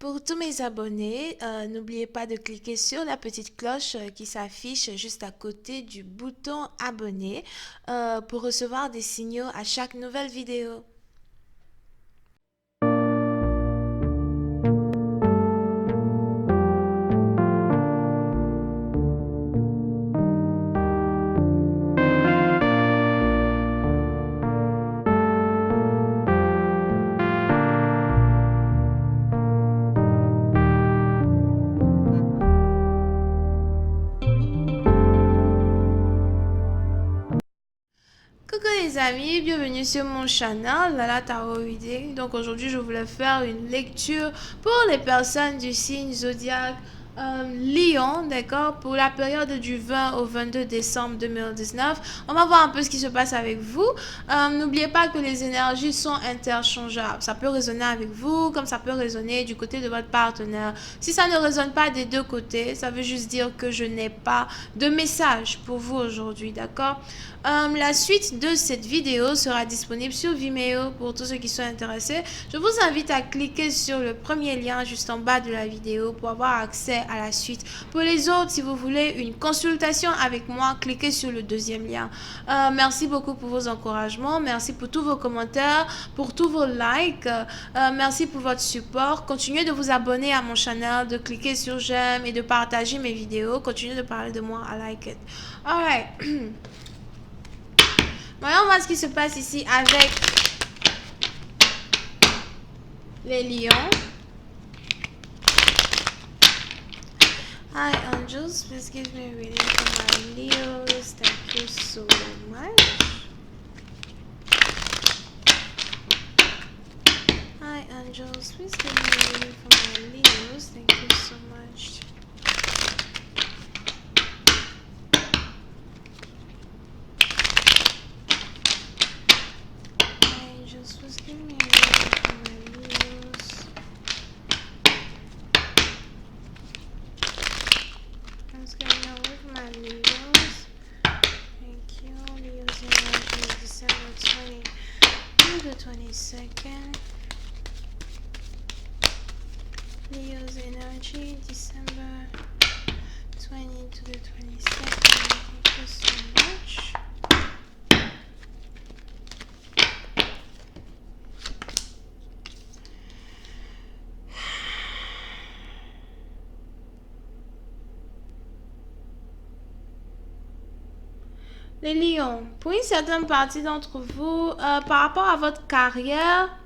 Pour tous mes abonnés, n'oubliez pas de cliquer sur la petite cloche qui s'affiche juste à côté du bouton abonner pour recevoir des signaux à chaque nouvelle vidéo. Coucou les amis, bienvenue sur mon channel Lala Tarot Reading. Donc aujourd'hui je voulais faire une lecture pour les personnes du signe zodiaque Lion, d'accord, pour la période du 20 au 22 décembre 2019. On va voir un peu ce qui se passe avec vous. N'oubliez pas que les énergies sont interchangeables. Ça peut résonner avec vous comme ça peut résonner du côté de votre partenaire. Si ça ne résonne pas des deux côtés, ça veut juste dire que je n'ai pas de message pour vous aujourd'hui, d'accord. La suite de cette vidéo sera disponible sur Vimeo pour tous ceux qui sont intéressés. Je vous invite à cliquer sur le premier lien juste en bas de la vidéo pour avoir accès à la suite. Pour les autres, si vous voulez une consultation avec moi, cliquez sur le deuxième lien. Merci beaucoup pour vos encouragements. Merci pour tous vos commentaires, pour tous vos likes. Merci pour votre support. Continuez de vous abonner à mon channel, de cliquer sur j'aime et de partager mes vidéos. Continuez de parler de moi. I like it. Alright. Voyons voir ce qui se passe ici avec les lions. Hi angels, please give me a reading for my Leos. Thank you so much. Hi angels, please give me a reading for my Leos. Thank you so much. Angels, please give me a reading for my Leos. What's going on with my Leos? Thank you. Leos energy December 20 to the 22nd. Leo's energy December 20 to the 22nd. Thank you so much. Les lions, pour une certaine partie d'entre vous, par rapport à votre carrière,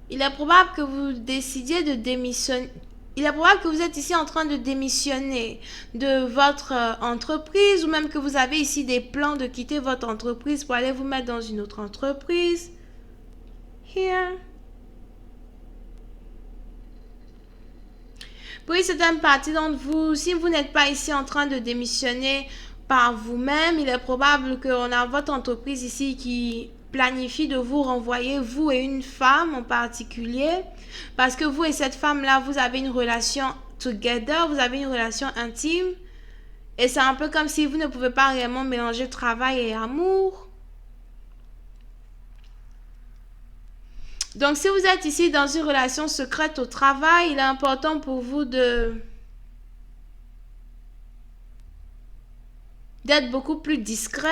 il est probable que vous décidiez de démissionner. Il est probable que vous êtes ici en train de démissionner de votre entreprise ou même que vous avez ici des plans de quitter votre entreprise pour aller vous mettre dans une autre entreprise. Here. Pour une certaine partie d'entre vous, si vous n'êtes pas ici en train de démissionner par vous-même, il est probable qu'on a votre entreprise ici qui planifie de vous renvoyer, vous et une femme en particulier, parce que vous et cette femme-là, vous avez une relation together, vous avez une relation intime, et c'est un peu comme si vous ne pouvez pas réellement mélanger travail et amour. Donc, si vous êtes ici dans une relation secrète au travail, il est important pour vous d'être beaucoup plus discret.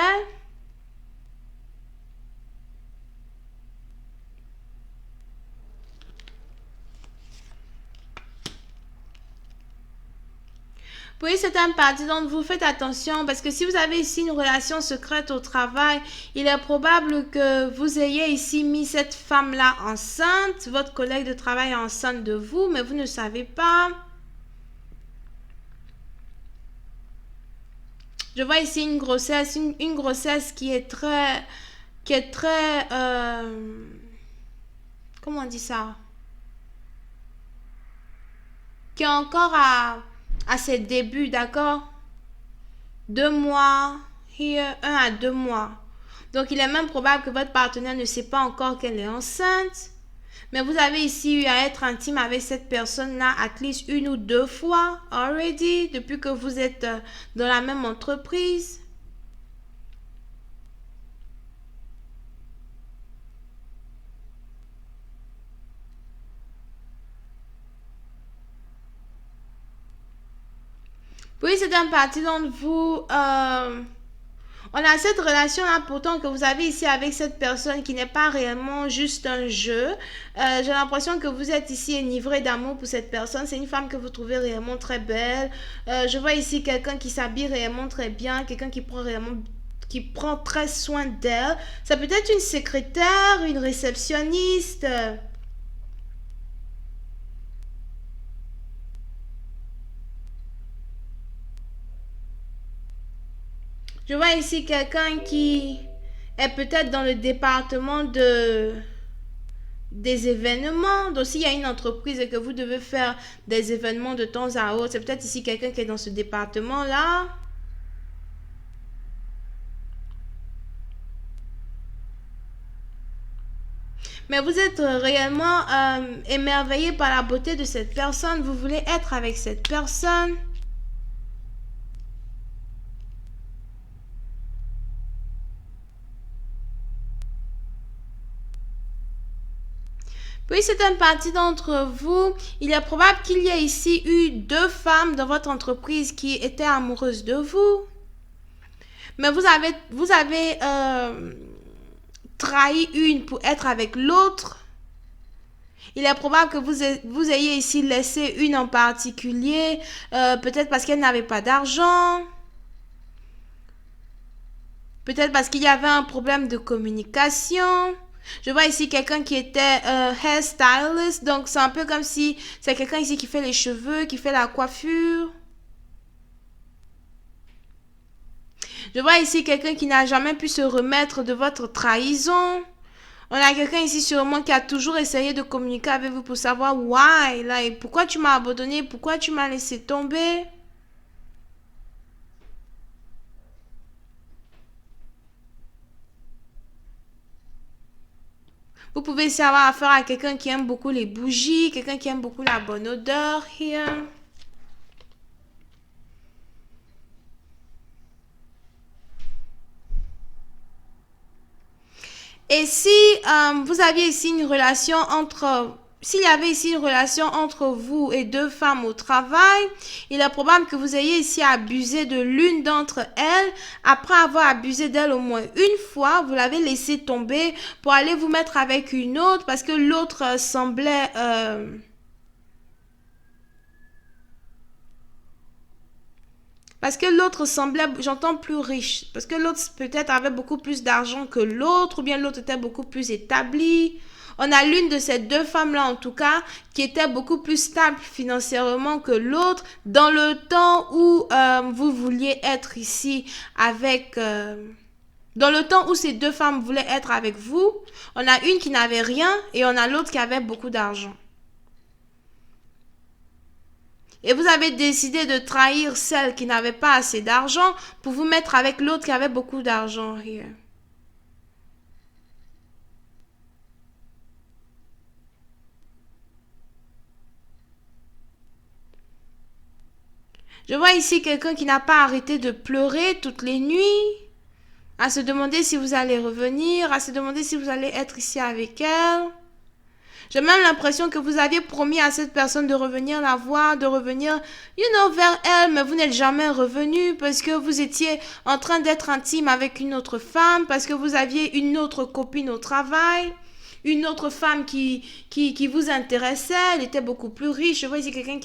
Pour une certaine partie d'entre vous, faites attention parce que si vous avez ici une relation secrète au travail, il est probable que vous ayez ici mis cette femme-là enceinte, votre collègue de travail est enceinte de vous, mais vous ne savez pas. Je vois ici une grossesse, une grossesse qui est très, comment on dit ça? Qui est encore à ses débuts, d'accord? 2 mois, here, 1 à 2 mois. Donc, il est même probable que votre partenaire ne sait pas encore qu'elle est enceinte. Mais vous avez ici eu à être intime avec cette personne-là at least 1 ou 2 fois already, depuis que vous êtes dans la même entreprise. Oui, c'est un parti d'entre vous. On a cette relation-là pourtant que vous avez ici avec cette personne qui n'est pas réellement juste un jeu. J'ai l'impression que vous êtes ici enivré d'amour pour cette personne. C'est une femme que vous trouvez réellement très belle. Je vois ici quelqu'un qui s'habille réellement très bien, quelqu'un qui prend très soin d'elle. Ça peut être une secrétaire, une réceptionniste. Je vois ici quelqu'un qui est peut-être dans le département des événements. Donc, s'il y a une entreprise et que vous devez faire des événements de temps à autre, c'est peut-être ici quelqu'un qui est dans ce département-là. Mais vous êtes réellement émerveillé par la beauté de cette personne. Vous voulez être avec cette personne. Puis c'est un parti d'entre vous. Il est probable qu'il y ait ici eu deux femmes dans votre entreprise qui étaient amoureuses de vous. Mais vous avez trahi une pour être avec l'autre. Il est probable que vous ayez ici laissé une en particulier, peut-être parce qu'elle n'avait pas d'argent, peut-être parce qu'il y avait un problème de communication. Je vois ici quelqu'un qui était hairstylist, donc c'est un peu comme si c'est quelqu'un ici qui fait les cheveux, qui fait la coiffure. Je vois ici quelqu'un qui n'a jamais pu se remettre de votre trahison. On a quelqu'un ici sûrement qui a toujours essayé de communiquer avec vous pour savoir why, là, et pourquoi tu m'as abandonné, pourquoi tu m'as laissé tomber. Vous pouvez ici avoir affaire à quelqu'un qui aime beaucoup les bougies, quelqu'un qui aime beaucoup la bonne odeur. Here. Et si vous aviez ici une relation entre... S'il y avait ici une relation entre vous et deux femmes au travail, il est probable que vous ayez ici abusé de l'une d'entre elles. Après avoir abusé d'elle au moins une fois, vous l'avez laissé tomber pour aller vous mettre avec une autre parce que l'autre semblait... parce que l'autre semblait, j'entends plus riche, parce que l'autre peut-être avait beaucoup plus d'argent que l'autre, ou bien l'autre était beaucoup plus établi. On a l'une de ces deux femmes-là, en tout cas, qui était beaucoup plus stable financièrement que l'autre, dans le temps où vous vouliez être ici avec... dans le temps où ces deux femmes voulaient être avec vous, on a une qui n'avait rien et on a l'autre qui avait beaucoup d'argent. Et vous avez décidé de trahir celle qui n'avait pas assez d'argent pour vous mettre avec l'autre qui avait beaucoup d'argent. Je vois ici quelqu'un qui n'a pas arrêté de pleurer toutes les nuits, à se demander si vous allez revenir, à se demander si vous allez être ici avec elle. J'ai même l'impression que vous aviez promis à cette personne de revenir la voir, de revenir, vers elle, mais vous n'êtes jamais revenu parce que vous étiez en train d'être intime avec une autre femme, parce que vous aviez une autre copine au travail, une autre femme qui vous intéressait, elle était beaucoup plus riche. Je vois ici quelqu'un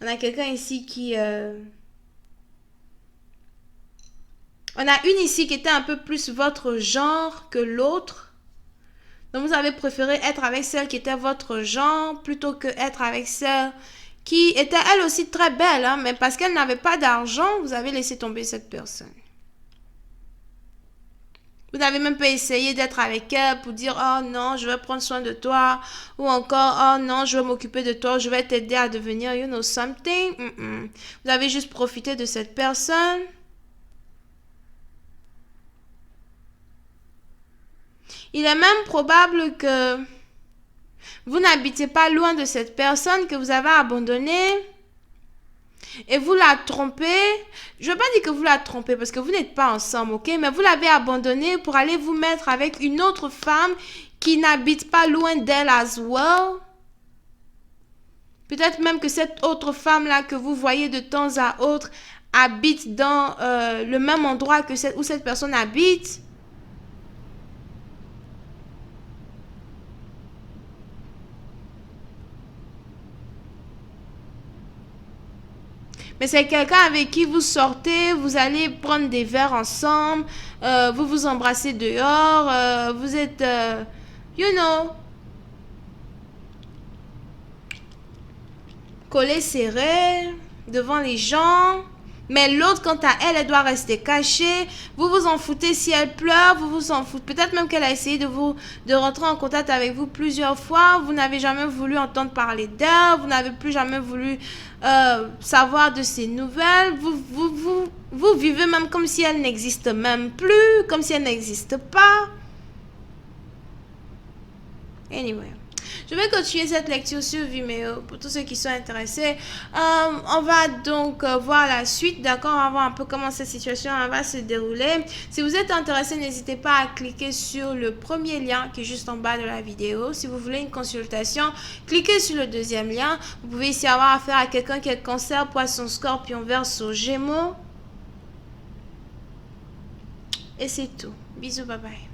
on a quelqu'un ici qui... On a une ici qui était un peu plus votre genre que l'autre. Donc vous avez préféré être avec celle qui était votre genre plutôt que être avec celle qui était elle aussi très belle, hein, mais parce qu'elle n'avait pas d'argent, vous avez laissé tomber cette personne. Vous n'avez même pas essayé d'être avec elle pour dire oh non, je vais prendre soin de toi, ou encore oh non, je vais m'occuper de toi, je vais t'aider à devenir something. Vous avez juste profité de cette personne. Il est même probable que vous n'habitez pas loin de cette personne que vous avez abandonnée et vous la trompez. Je ne veux pas dire que vous la trompez parce que vous n'êtes pas ensemble, ok? Mais vous l'avez abandonnée pour aller vous mettre avec une autre femme qui n'habite pas loin d'elle as well. Peut-être même que cette autre femme-là que vous voyez de temps à autre habite dans le même endroit que où cette personne habite. Mais c'est quelqu'un avec qui vous sortez, vous allez prendre des verres ensemble, vous vous embrassez dehors, vous êtes, you know, collés serrés devant les gens. Mais l'autre, quant à elle, elle doit rester cachée. Vous vous en foutez si elle pleure, vous vous en foutez. Peut-être même qu'elle a essayé de rentrer en contact avec vous plusieurs fois. Vous n'avez jamais voulu entendre parler d'elle. Vous n'avez plus jamais voulu savoir de ses nouvelles. Vous vivez même comme si elle n'existe même plus, comme si elle n'existe pas. Anyway. Je vais continuer cette lecture sur Vimeo pour tous ceux qui sont intéressés. On va donc voir la suite, d'accord? On va voir un peu comment cette situation va se dérouler. Si vous êtes intéressé, n'hésitez pas à cliquer sur le premier lien qui est juste en bas de la vidéo. Si vous voulez une consultation, cliquez sur le deuxième lien. Vous pouvez ici avoir affaire à quelqu'un qui est Cancer, Poisson, Scorpion, Verseau, Gémeaux. Et c'est tout. Bisous, bye bye.